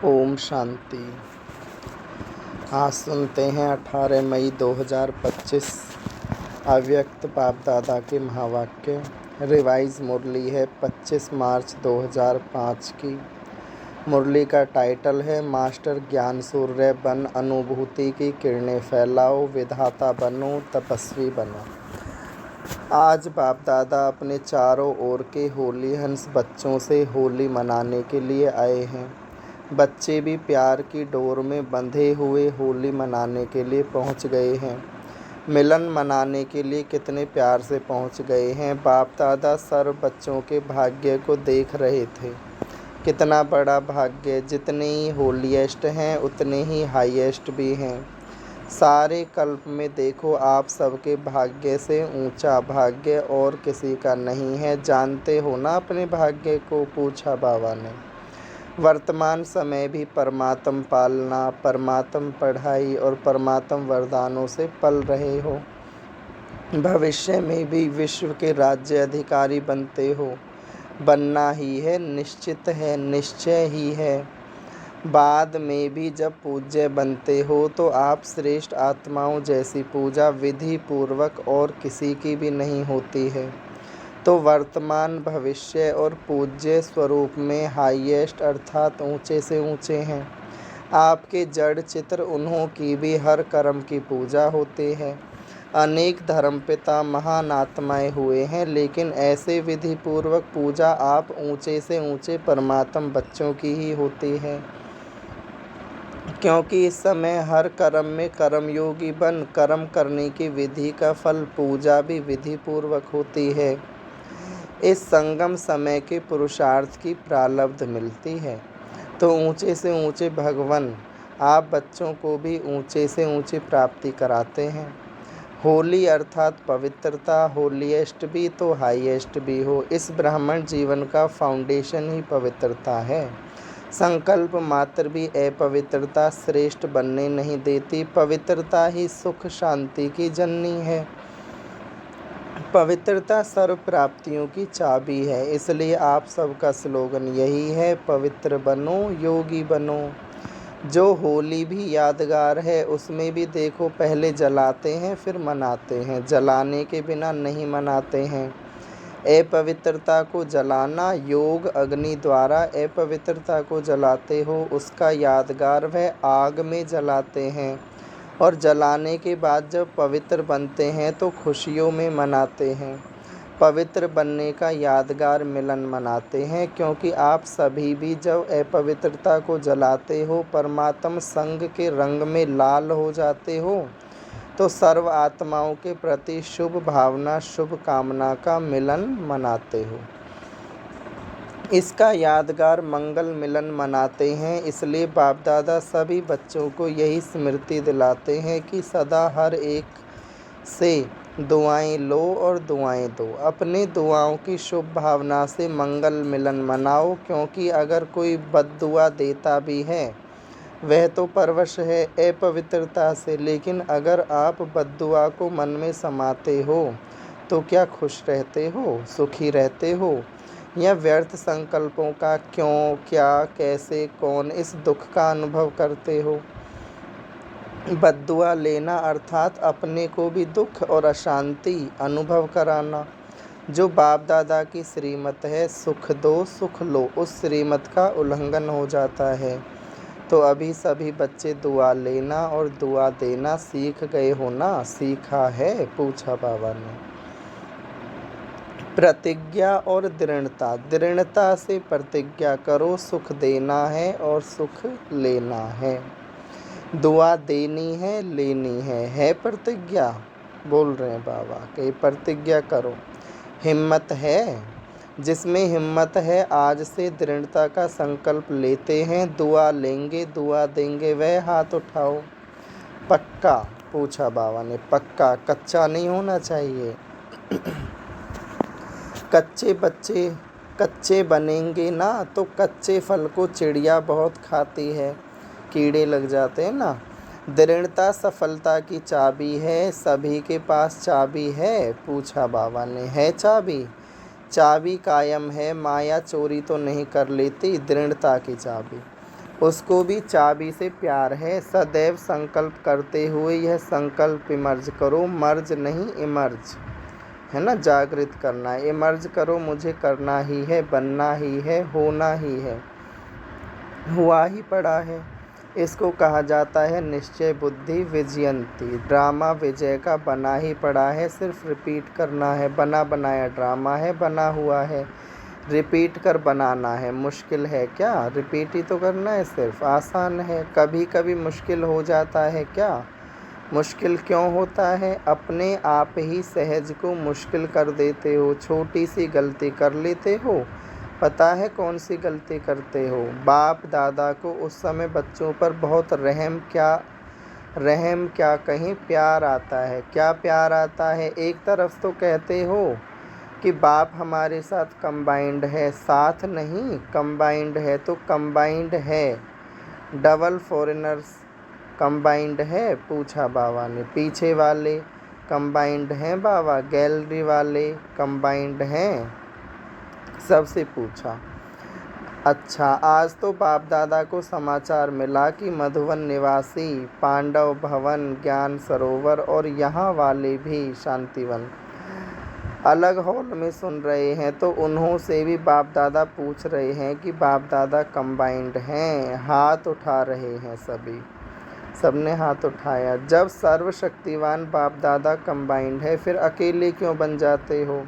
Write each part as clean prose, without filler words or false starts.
ओम शांति। आज सुनते हैं 18 मई 2025 अव्यक्त बाप दादा के महावाक्य। रिवाइज मुरली है 25 मार्च 2005 की। मुरली का टाइटल है मास्टर ज्ञान सूर्य बन, अनुभूति की किरणें फैलाओ, विधाता बनो, तपस्वी बनो। आज बाप दादा अपने चारों ओर के होली हंस बच्चों से होली मनाने के लिए आए हैं। बच्चे भी प्यार की डोर में बंधे हुए होली मनाने के लिए पहुंच गए हैं। मिलन मनाने के लिए कितने प्यार से पहुंच गए हैं। बाप दादा सर्व बच्चों के भाग्य को देख रहे थे। कितना बड़ा भाग्य, जितने ही होलीएस्ट हैं उतने ही हाईएस्ट भी हैं। सारे कल्प में देखो, आप सबके भाग्य से ऊंचा भाग्य और किसी का नहीं है। जानते हो ना अपने भाग्य को, पूछा बाबा ने। वर्तमान समय भी परमात्म पालना, परमात्म पढ़ाई और परमात्म वरदानों से पल रहे हो। भविष्य में भी विश्व के राज्य अधिकारी बनते हो, बनना ही है, निश्चित है, निश्चय ही है। बाद में भी जब पूज्य बनते हो तो आप श्रेष्ठ आत्माओं जैसी पूजा विधि पूर्वक और किसी की भी नहीं होती है। तो वर्तमान, भविष्य और पूज्य स्वरूप में हाईएस्ट अर्थात ऊंचे से ऊंचे हैं। आपके जड़ चित्र उन्हों की भी हर कर्म की पूजा होते हैं। अनेक धर्मपिता महान आत्माएं हुए हैं, लेकिन ऐसे विधि पूर्वक पूजा आप ऊंचे से ऊंचे परमात्म बच्चों की ही होती है। क्योंकि इस समय हर कर्म में कर्मयोगी बन कर्म करने की विधि का फल पूजा भी विधि पूर्वक होती है। इस संगम समय के पुरुषार्थ की प्रारब्ध मिलती है। तो ऊंचे से ऊंचे भगवान आप बच्चों को भी ऊंचे से ऊंचे प्राप्ति कराते हैं। होली अर्थात पवित्रता, होलीएस्ट भी तो हाईएस्ट भी हो। इस ब्राह्मण जीवन का फाउंडेशन ही पवित्रता है। संकल्प मात्र भी अपवित्रता श्रेष्ठ बनने नहीं देती। पवित्रता ही सुख शांति की जननी है। पवित्रता सर्व प्राप्तियों की चाबी है। इसलिए आप सबका स्लोगन यही है, पवित्र बनो, योगी बनो। जो होली भी यादगार है, उसमें भी देखो पहले जलाते हैं फिर मनाते हैं, जलाने के बिना नहीं मनाते हैं। अपवित्रता को जलाना, योग अग्नि द्वारा अपवित्रता को जलाते हो, उसका यादगार वह आग में जलाते हैं। और जलाने के बाद जब पवित्र बनते हैं तो खुशियों में मनाते हैं। पवित्र बनने का यादगार मिलन मनाते हैं, क्योंकि आप सभी भी जब अपवित्रता को जलाते हो, परमात्म संग के रंग में लाल हो जाते हो, तो सर्व आत्माओं के प्रति शुभ भावना, शुभ कामना का मिलन मनाते हो। इसका यादगार मंगल मिलन मनाते हैं। इसलिए बाप दादा सभी बच्चों को यही स्मृति दिलाते हैं कि सदा हर एक से दुआएं लो और दुआएं दो। अपने दुआओं की शुभ भावना से मंगल मिलन मनाओ, क्योंकि अगर कोई बद्दुआ देता भी है वह तो परवश है अपवित्रता से, लेकिन अगर आप बद्दुआ को मन में समाते हो तो क्या खुश रहते हो, सुखी रहते हो, या व्यर्थ संकल्पों का क्यों, क्या, कैसे, कौन, इस दुख का अनुभव करते हो। बद्दुआ लेना अर्थात अपने को भी दुख और अशांति अनुभव कराना। जो बाप दादा की श्रीमत है, सुख दो सुख लो, उस श्रीमत का उल्लंघन हो जाता है। तो अभी सभी बच्चे दुआ लेना और दुआ देना सीख गए हो ना? सीखा है, पूछा बाबा ने। प्रतिज्ञा और दृढ़ता। दृढ़ता से प्रतिज्ञा करो, सुख देना है और सुख लेना है। दुआ देनी है, लेनी है प्रतिज्ञा। बोल रहे हैं बाबा कि प्रतिज्ञा करो। हिम्मत है, जिसमें हिम्मत है आज से दृढ़ता का संकल्प लेते हैं, दुआ लेंगे, दुआ देंगे, वह हाथ उठाओ। पक्का, पूछा बाबा ने। पक्का, कच्चा नहीं होना चाहिए। कच्चे बच्चे कच्चे बनेंगे ना तो कच्चे फल को चिड़िया बहुत खाती है, कीड़े लग जाते हैं ना। दृढ़ता सफलता की चाबी है। सभी के पास चाबी है, पूछा बाबा ने। है चाबी? चाबी कायम है, माया चोरी तो नहीं कर लेती। दृढ़ता की चाबी। उसको भी चाबी से प्यार है। सदैव संकल्प करते हुए यह संकल्प इमर्ज करो, मर्ज नहीं इमर्ज, है ना, जागृत करना है। इमर्ज करो, मुझे करना ही है, बनना ही है, होना ही है, हुआ ही पड़ा है। इसको कहा जाता है निश्चय बुद्धि विजयंती। ड्रामा विजय का बना ही पड़ा है, सिर्फ रिपीट करना है। बना बनाया ड्रामा है, बना हुआ है, रिपीट कर बनाना है। मुश्किल है क्या? रिपीट ही तो करना है, सिर्फ आसान है। कभी कभी मुश्किल हो जाता है क्या? मुश्किल क्यों होता है? अपने आप ही सहज को मुश्किल कर देते हो। छोटी सी गलती कर लेते हो, पता है कौन सी गलती करते हो? बाप दादा को उस समय बच्चों पर बहुत रहम क्या कहीं प्यार आता है। क्या प्यार आता है? एक तरफ तो कहते हो कि बाप हमारे साथ कंबाइंड है, साथ नहीं कंबाइंड है। तो कंबाइंड है, डबल फॉरेनर्स कंबाइंड है? पूछा बाबा ने। पीछे वाले कंबाइंड हैं बाबा? गैलरी वाले कंबाइंड हैं? सबसे पूछा। अच्छा, आज तो बाप दादा को समाचार मिला कि मधुवन निवासी, पांडव भवन, ज्ञान सरोवर और यहाँ वाले भी शांतिवन अलग हॉल में सुन रहे हैं। तो उन्हों से भी बाप दादा पूछ रहे हैं कि बाप दादा कंबाइंड हैं? हाथ उठा रहे हैं सभी, सबने हाथ उठाया। जब सर्वशक्तिवान बाप दादा कंबाइंड है, फिर अकेले क्यों बन जाते हो?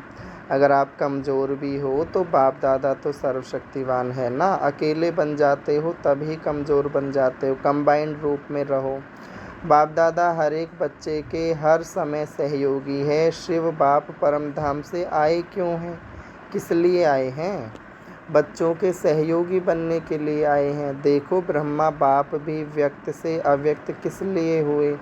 अगर आप कमज़ोर भी हो तो बाप दादा तो सर्वशक्तिवान है ना। अकेले बन जाते हो तभी कमज़ोर बन जाते हो। कंबाइंड रूप में रहो। बाप दादा हर एक बच्चे के हर समय सहयोगी है। शिव बाप परम धाम से आए क्यों हैं? किस लिए आए हैं? बच्चों के सहयोगी बनने के लिए आए हैं। देखो, ब्रह्मा बाप भी व्यक्त से अव्यक्त किस लिए हुए?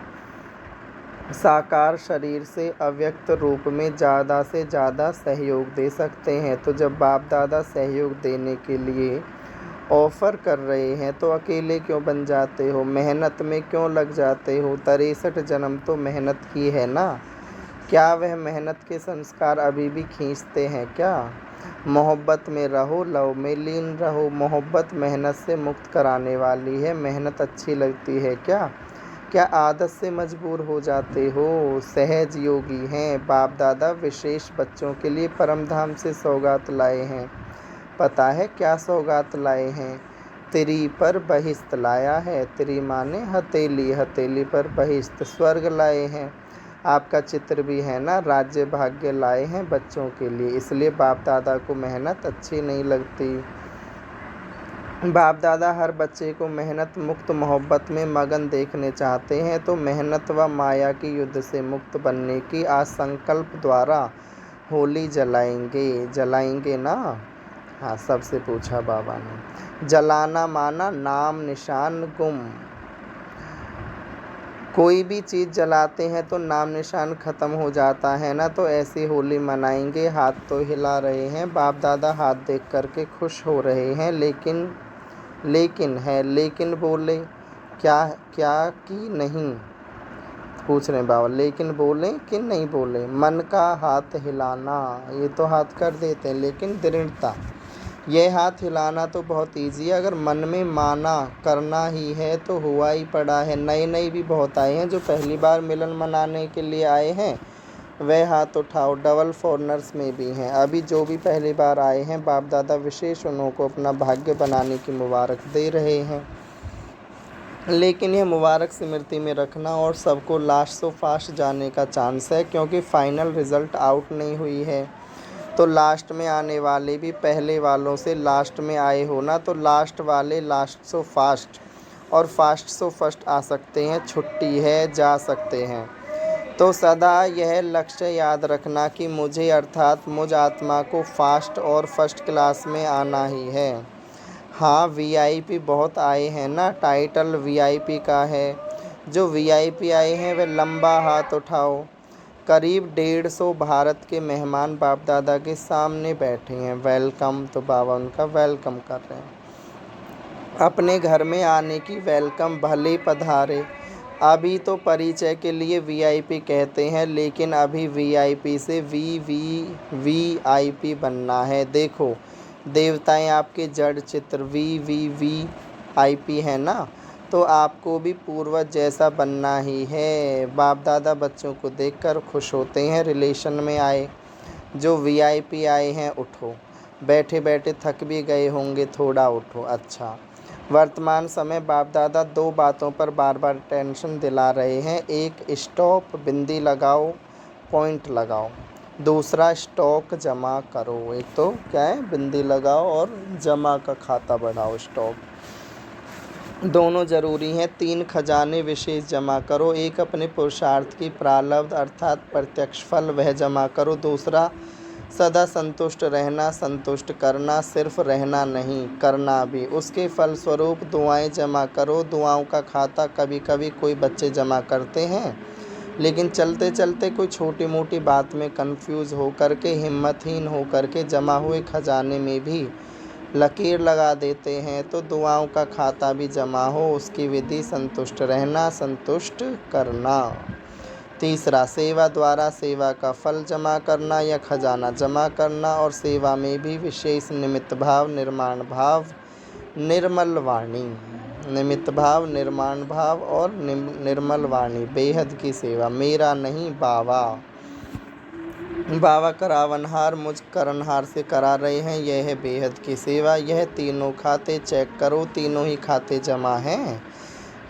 साकार शरीर से अव्यक्त रूप में ज़्यादा से ज़्यादा सहयोग दे सकते हैं। तो जब बाप दादा सहयोग देने के लिए ऑफ़र कर रहे हैं तो अकेले क्यों बन जाते हो? मेहनत में क्यों लग जाते हो? 63 जन्म तो मेहनत की है ना। क्या वह मेहनत के संस्कार अभी भी खींचते हैं क्या? मोहब्बत में रहो, लव में लीन रहो। मोहब्बत मेहनत से मुक्त कराने वाली है। मेहनत अच्छी लगती है क्या? क्या आदत से मजबूर हो जाते हो? सहज योगी हैं बाप दादा। विशेष बच्चों के लिए परम धाम से सौगात लाए हैं। पता है क्या सौगात लाए हैं? तिरी पर बहिश्त लाया है। तिरी माने हथेली, हथेली पर बहिश्त स्वर्ग लाए हैं। आपका चित्र भी है ना। राज्य भाग्य लाए हैं बच्चों के लिए। इसलिए बाप दादा को मेहनत अच्छी नहीं लगती। बाप दादा हर बच्चे को मेहनत मुक्त मोहब्बत में मगन देखने चाहते हैं। तो मेहनत व माया की युद्ध से मुक्त बनने की आज संकल्प द्वारा होली जलाएंगे ना। हाँ, सबसे पूछा बाबा ने। जलाना माना नाम निशान गुम। कोई भी चीज़ जलाते हैं तो नाम निशान ख़त्म हो जाता है ना। तो ऐसी होली मनाएंगे। हाथ तो हिला रहे हैं बाप दादा, हाथ देख करके खुश हो रहे हैं। लेकिन बोले क्या क्या कि नहीं? पूछ रहे बाबा। लेकिन बोले कि नहीं बोले? मन का हाथ हिलाना, ये तो हाथ कर देते हैं, लेकिन दृढ़ता, यह हाथ हिलाना तो बहुत ईजी है। अगर मन में माना करना ही है तो हुआ ही पड़ा है। नए भी बहुत आए हैं जो पहली बार मिलन मनाने के लिए आए हैं, वह हाथ उठाओ। डबल फॉरनर्स में भी हैं। अभी जो भी पहली बार आए हैं, बाप दादा विशेष उन्हों को अपना भाग्य बनाने की मुबारक दे रहे हैं। लेकिन यह मुबारक स्मृति में रखना, और सबको लास्ट सो फास्ट जाने का चांस है, क्योंकि फाइनल रिज़ल्ट आउट नहीं हुई है। तो लास्ट में आने वाले भी पहले वालों से लास्ट में आए हो ना। तो लास्ट वाले लास्ट सो फास्ट और फास्ट सो फर्स्ट आ सकते हैं। छुट्टी है, जा सकते हैं। तो सदा यह लक्ष्य याद रखना कि मुझे अर्थात मुझ आत्मा को फास्ट और फर्स्ट क्लास में आना ही है। हाँ, वीआईपी बहुत आए हैं ना। टाइटल वीआईपी का है। जो वीआईपी आए हैं वे लंबा हाथ उठाओ। करीब 150 भारत के मेहमान बाप दादा के सामने बैठे हैं। वेलकम। तो बाबा उनका वेलकम कर रहे हैं। अपने घर में आने की वेलकम। भले पधारे। अभी तो परिचय के लिए वीआईपी कहते हैं, लेकिन अभी वीआईपी से वीआईपी बनना है। देखो, देवताएं आपके जड़ चित्र वी IP है ना, तो आपको भी पूर्वज जैसा बनना ही है। बाप दादा बच्चों को देखकर खुश होते हैं। रिलेशन में आए जो VIP आए हैं, उठो। बैठे बैठे थक भी गए होंगे, थोड़ा उठो। अच्छा, वर्तमान समय बाप दादा दो बातों पर बार बार टेंशन दिला रहे हैं। एक, स्टॉप, बिंदी लगाओ, पॉइंट लगाओ। दूसरा, स्टॉक जमा करो। एक तो क्या है, बिंदी लगाओ, और जमा का खाता बढ़ाओ, स्टॉक। दोनों जरूरी हैं। 3, खजाने विशेष जमा करो। एक, अपने पुरुषार्थ की प्रारब्ध अर्थात प्रत्यक्ष फल, वह जमा करो। दूसरा, सदा संतुष्ट रहना, संतुष्ट करना, सिर्फ रहना नहीं, करना भी। उसके फलस्वरूप दुआएं जमा करो। दुआओं का खाता कभी कभी कोई बच्चे जमा करते हैं, लेकिन चलते चलते कोई छोटी मोटी बात में कंफ्यूज होकर के, हिम्मतहीन होकर के जमा हुए खजाने में भी लकीर लगा देते हैं। तो दुआओं का खाता भी जमा हो, उसकी विधि संतुष्ट रहना, संतुष्ट करना। तीसरा, सेवा द्वारा सेवा का फल जमा करना या खजाना जमा करना, और सेवा में भी विशेष निमित्त भाव, निर्माण भाव, निर्मल वाणी। निमित्त भाव, निर्माण भाव और निर्मल वाणी, बेहद की सेवा। मेरा नहीं, बाबा। बाबा करावनहार मुझ करनहार से करा रहे हैं, यह है बेहद की सेवा। यह तीनों खाते चेक करो, तीनों ही खाते जमा हैं।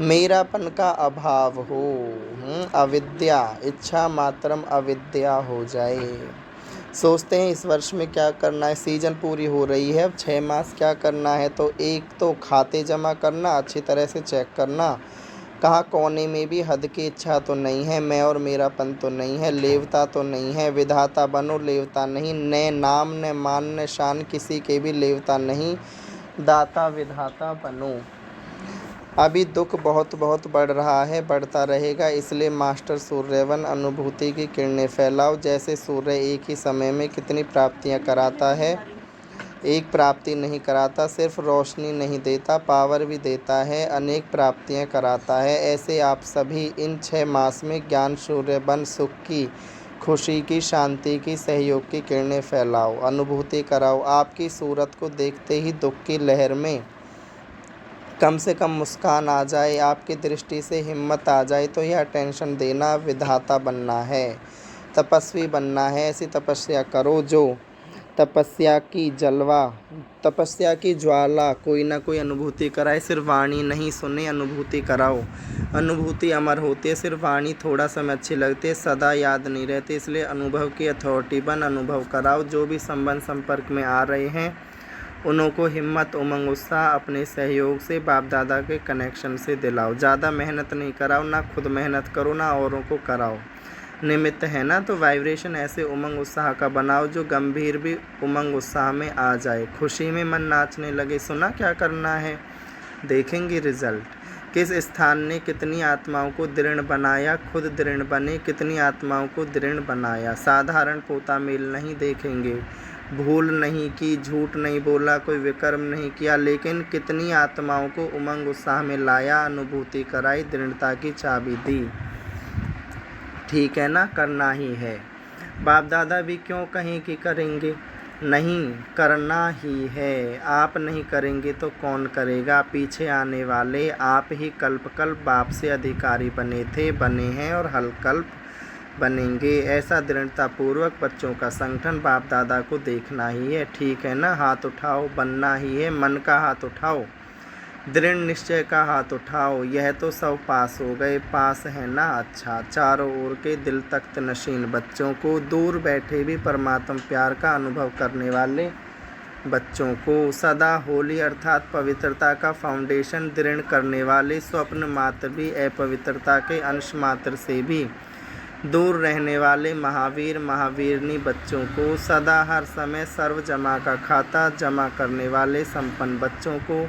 मेरापन का अभाव हो, अविद्या, इच्छा मात्रम अविद्या हो जाए। सोचते हैं इस वर्ष में क्या करना है, सीजन पूरी हो रही है, अब 6 मास क्या करना है। तो एक तो खाते जमा करना, अच्छी तरह से चेक करना, कहाँ कोने में भी हद की इच्छा तो नहीं है, मैं और मेरापन तो नहीं है, लेवता तो नहीं है। विधाता बनो, लेवता नहीं। न नाम, न मान, न शान, किसी के भी लेवता नहीं। दाता विधाता बनो। अभी दुख बहुत बहुत बढ़ रहा है, बढ़ता रहेगा, इसलिए मास्टर सूर्यवन अनुभूति की किरणें फैलाओ। जैसे सूर्य एक ही समय में कितनी प्राप्तियां कराता है, एक प्राप्ति नहीं कराता, सिर्फ रोशनी नहीं देता, पावर भी देता है, अनेक प्राप्तियां कराता है। ऐसे आप सभी इन 6 मास में ज्ञान सूर्य बन सुख की, खुशी की, शांति की, सहयोग की किरणें फैलाओ, अनुभूति कराओ। आपकी सूरत को देखते ही दुख की लहर में कम से कम मुस्कान आ जाए, आपकी दृष्टि से हिम्मत आ जाए, तो यह टेंशन देना विधाता बनना है, तपस्वी बनना है। ऐसी तपस्या करो जो तपस्या की ज्वाला कोई ना कोई अनुभूति कराए। सिर्फ वाणी नहीं सुने, अनुभूति कराओ। अनुभूति अमर होती है, सिर्फ वाणी थोड़ा समय अच्छी लगती है, सदा याद नहीं रहती। इसलिए अनुभव की अथॉरिटी बन, अनुभव कराओ। जो भी संबंध संपर्क में आ रहे हैं, उनको हिम्मत, उमंग, उत्साह अपने सहयोग से, बाप दादा के कनेक्शन से दिलाओ। ज़्यादा मेहनत नहीं कराओ, ना खुद मेहनत करो, ना औरों को कराओ। निमित्त है ना, तो वाइब्रेशन ऐसे उमंग उत्साह का बनाओ जो गंभीर भी उमंग उत्साह में आ जाए, खुशी में मन नाचने लगे। सुना क्या करना है, देखेंगे रिजल्ट। किस स्थान ने कितनी आत्माओं को दृढ़ बनाया, खुद दृढ़ बने, कितनी आत्माओं को दृढ़ बनाया। साधारण पोता मेल नहीं देखेंगे, भूल नहीं की, झूठ नहीं बोला, कोई विकर्म नहीं किया, लेकिन कितनी आत्माओं को उमंग उत्साह में लाया, अनुभूति कराई, दृढ़ता की चाबी दी। ठीक है ना, करना ही है। बाप दादा भी क्यों कहें कि करेंगे, नहीं, करना ही है। आप नहीं करेंगे तो कौन करेगा। पीछे आने वाले आप ही कल्प कल्प बाप से अधिकारी बने थे, बने हैं और हल कल्प बनेंगे। ऐसा दृढ़तापूर्वक बच्चों का संगठन बाप दादा को देखना ही है। ठीक है ना, हाथ उठाओ, बनना ही है। मन का हाथ उठाओ, दृढ़ निश्चय का हाथ उठाओ। यह तो सब पास हो गए, पास है ना, अच्छा। चारों ओर के दिल तख्त नशीन बच्चों को, दूर बैठे भी परमात्म प्यार का अनुभव करने वाले बच्चों को, सदा होली अर्थात पवित्रता का फाउंडेशन दृढ़ करने वाले, स्वप्न मात्र भी अपवित्रता के अंश मात्र से भी दूर रहने वाले महावीर महावीरनी बच्चों को, सदा हर समय सर्व जमा का खाता जमा करने वाले संपन्न बच्चों को,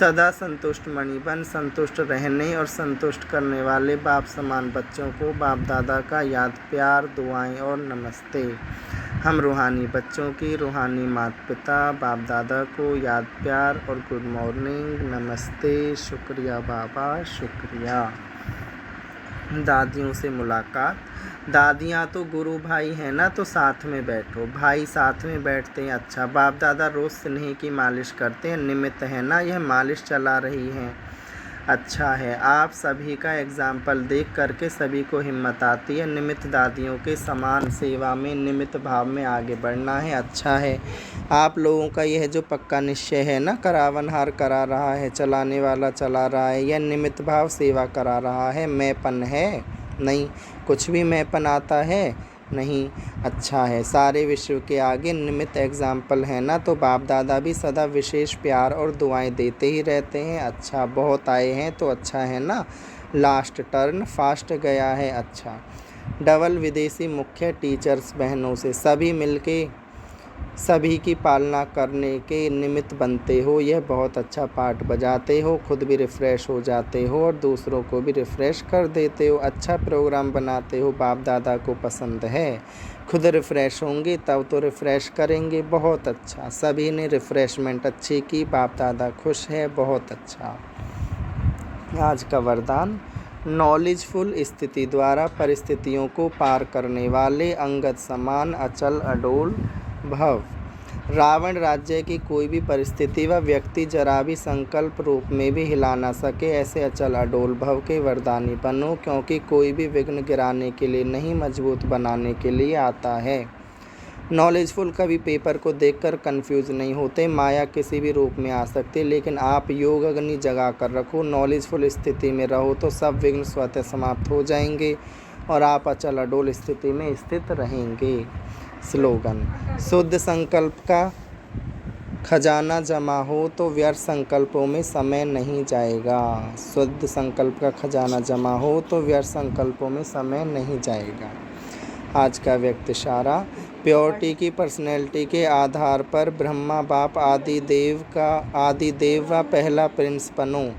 सदा संतुष्ट मणिबन संतुष्ट रहने और संतुष्ट करने वाले बाप समान बच्चों को बाप दादा का याद प्यार, दुआएं और नमस्ते। हम रूहानी बच्चों की रूहानी माता पिता बाप दादा को याद प्यार और गुड मॉर्निंग, नमस्ते, शुक्रिया बाबा, शुक्रिया। दादियों से मुलाकात। दादियाँ तो गुरु भाई हैं ना, तो साथ में बैठो। भाई साथ में बैठते हैं। अच्छा, बाप दादा रोज़ स्नेह की मालिश करते हैं, निमित्त है ना, यह मालिश चला रही हैं। अच्छा है, आप सभी का एग्जाम्पल देख करके सभी को हिम्मत आती है। निमित्त दादियों के समान सेवा में, निमित्त भाव में आगे बढ़ना है। अच्छा है, आप लोगों का यह जो पक्का निश्चय है ना, करावनहार करा रहा है, चलाने वाला चला रहा है, यह निमित्त भाव सेवा करा रहा है। मैंपन है नहीं, कुछ भी मैंपन आता है नहीं। अच्छा है, सारे विश्व के आगे निमित्त एग्जाम्पल है ना, तो बाप दादा भी सदा विशेष प्यार और दुआएं देते ही रहते हैं। अच्छा, बहुत आए हैं तो अच्छा है ना। लास्ट टर्न फास्ट गया है। अच्छा, डबल विदेशी मुख्य टीचर्स बहनों से सभी मिलके सभी की पालना करने के निमित्त बनते हो। यह बहुत अच्छा पार्ट बजाते हो, खुद भी रिफ़्रेश हो जाते हो और दूसरों को भी रिफ़्रेश कर देते हो। अच्छा प्रोग्राम बनाते हो, बाप दादा को पसंद है। खुद रिफ़्रेश होंगे तब तो रिफ़्रेश करेंगे। बहुत अच्छा, सभी ने रिफ़्रेशमेंट अच्छी की, बाप दादा खुश है। बहुत अच्छा। आज का वरदान, नॉलेजफुल स्थिति द्वारा परिस्थितियों को पार करने वाले, अंगद समान अचल अडोल भव। रावण राज्य की कोई भी परिस्थिति व व्यक्ति जरा भी संकल्प रूप में भी हिला ना सके, ऐसे अचल अडोल भव के वरदानी बनो, क्योंकि कोई भी विघ्न गिराने के लिए नहीं, मजबूत बनाने के लिए आता है। नॉलेजफुल कभी पेपर को देखकर कंफ्यूज नहीं होते। माया किसी भी रूप में आ सकती, लेकिन आप योग अग्नि जगा कर रखो, नॉलेजफुल स्थिति में रहो तो सब विघ्न स्वतः समाप्त हो जाएंगे और आप अचल अडोल स्थिति में स्थित रहेंगे। स्लोगन, शुद्ध संकल्प का खजाना जमा हो तो व्यर्थ संकल्पों में समय नहीं जाएगा। शुद्ध संकल्प का खजाना जमा हो तो व्यर्थ संकल्पों में समय नहीं जाएगा। आज का व्यक्त इशारा, प्योरिटी की पर्सनैलिटी के आधार पर ब्रह्मा बाप आदि देव व पहला प्रिंस बनो।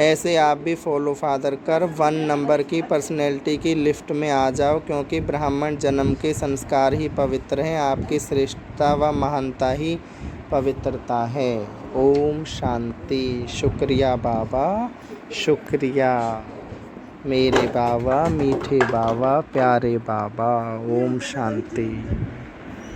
ऐसे आप भी फॉलो फादर कर 1 नंबर की पर्सनैलिटी की लिफ्ट में आ जाओ, क्योंकि ब्राह्मण जन्म के संस्कार ही पवित्र हैं। आपकी श्रेष्ठता व महानता ही पवित्रता है। ओम शांति। शुक्रिया बाबा, शुक्रिया मेरे बाबा, मीठे बाबा, प्यारे बाबा। ओम शांति।